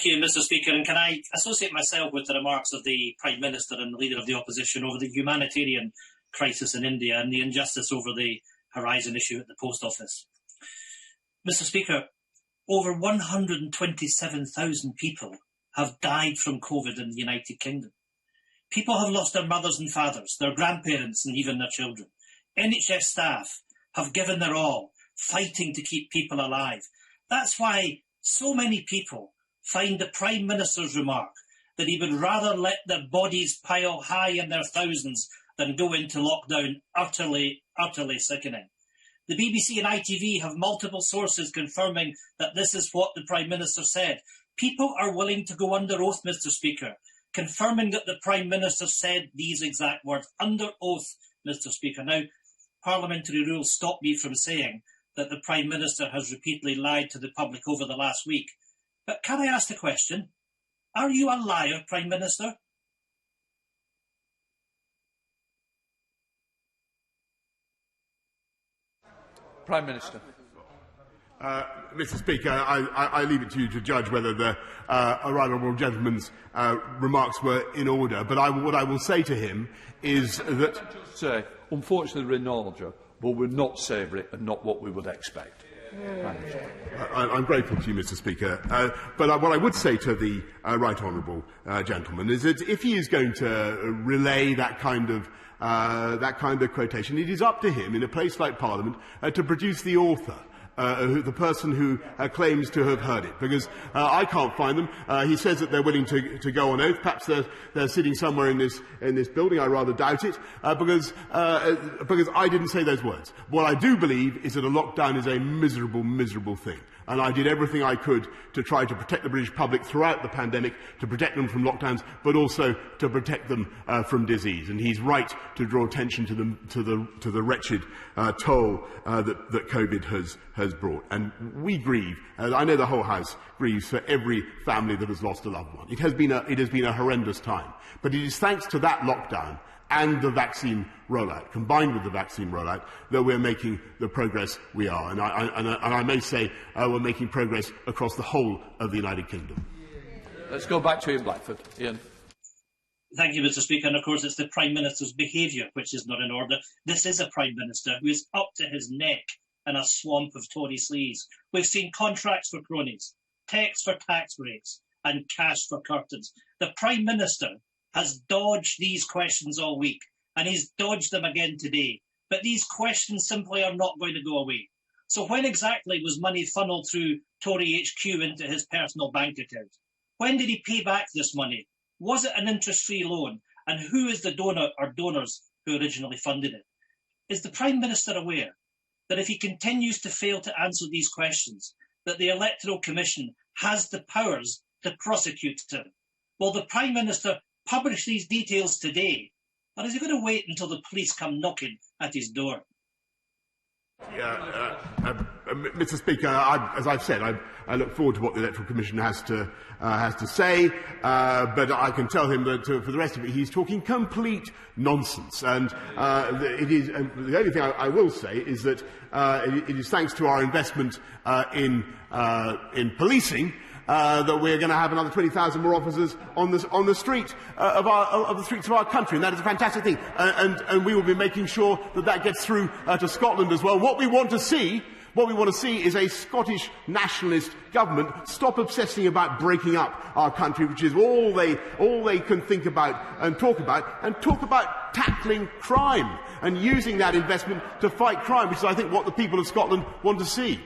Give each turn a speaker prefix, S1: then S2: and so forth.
S1: Thank you, Mr Speaker. And can I associate myself with the remarks of the Prime Minister and the Leader of the Opposition over the humanitarian crisis in India and the injustice over the Horizon issue at the Post Office. Mr Speaker, over 127,000 people have died from COVID in the United Kingdom. People have lost their mothers and fathers, their grandparents and even their children. NHS staff have given their all, fighting to keep people alive. That's why so many people find the Prime Minister's remark that he would rather let their bodies pile high in their thousands than go into lockdown utterly sickening. The BBC and ITV have multiple sources confirming that this is what the Prime Minister said. People are willing to go under oath, Mr Speaker, confirming that the Prime Minister said these exact words, under oath, Mr Speaker. Now, parliamentary rules stop me from saying that the Prime Minister has repeatedly lied to the public over the last week. But can I ask the question, are you a liar, Prime Minister?
S2: Prime Minister.
S3: Mr Speaker, I leave it to you to judge whether the right honourable gentleman's remarks were in order. But what I will say to him is that...
S2: Unfortunately, we're in order, but we're not savoury and not what we would expect.
S3: I'm grateful to you, Mr Speaker. But what I would say to the right honourable gentleman is that if he is going to relay that kind of quotation, it is up to him in a place like Parliament to produce the author. The person who claims to have heard it, because I can't find them. He says that they're willing to go on oath. Perhaps they're sitting somewhere in this building. I rather doubt it, because I didn't say those words. What I do believe is that a lockdown is a miserable, miserable thing. And I did everything I could to try to protect the British public throughout the pandemic, to protect them from lockdowns, but also to protect them from disease. And he's right to draw attention to the wretched toll that COVID has brought. And we grieve. I know the whole House grieves for every family that has lost a loved one. It has been a horrendous time. But it is thanks to that lockdown and the vaccine rollout, combined with the vaccine rollout, that we're making the progress we are. And I may say we're making progress across the whole of the United Kingdom.
S2: Let's go back to you, Blackford. Ian.
S1: Thank you, Mr Speaker. And of course, it's the Prime Minister's behaviour which is not in order. This is a Prime Minister who is up to his neck in a swamp of Tory sleaze. We've seen contracts for cronies, texts for tax breaks, and cash for curtains. The Prime Minister has dodged these questions all week, and he's dodged them again today. But these questions simply are not going to go away. So when exactly was money funnelled through Tory HQ into his personal bank account? When did he pay back this money? Was it an interest-free loan? And who is the donor or donors who originally funded it? Is the Prime Minister aware that if he continues to fail to answer these questions, that the Electoral Commission has the powers to prosecute him? Will the Prime Minister publish these details today, or is he going to wait until the police come knocking at his door?
S3: Mr Speaker, as I've said, I look forward to what the Electoral Commission has to say, but I can tell him that for the rest of it, he's talking complete nonsense. And the only thing I will say is that it is thanks to our investment in policing that we're going to have another 20,000 more officers on the streets of our country, and that is a fantastic thing. And we will be making sure that gets through to Scotland as well. What we want to see is a Scottish nationalist government stop obsessing about breaking up our country, which is all they can think about and talk about tackling crime and using that investment to fight crime, which is, I think, what the people of Scotland want to see.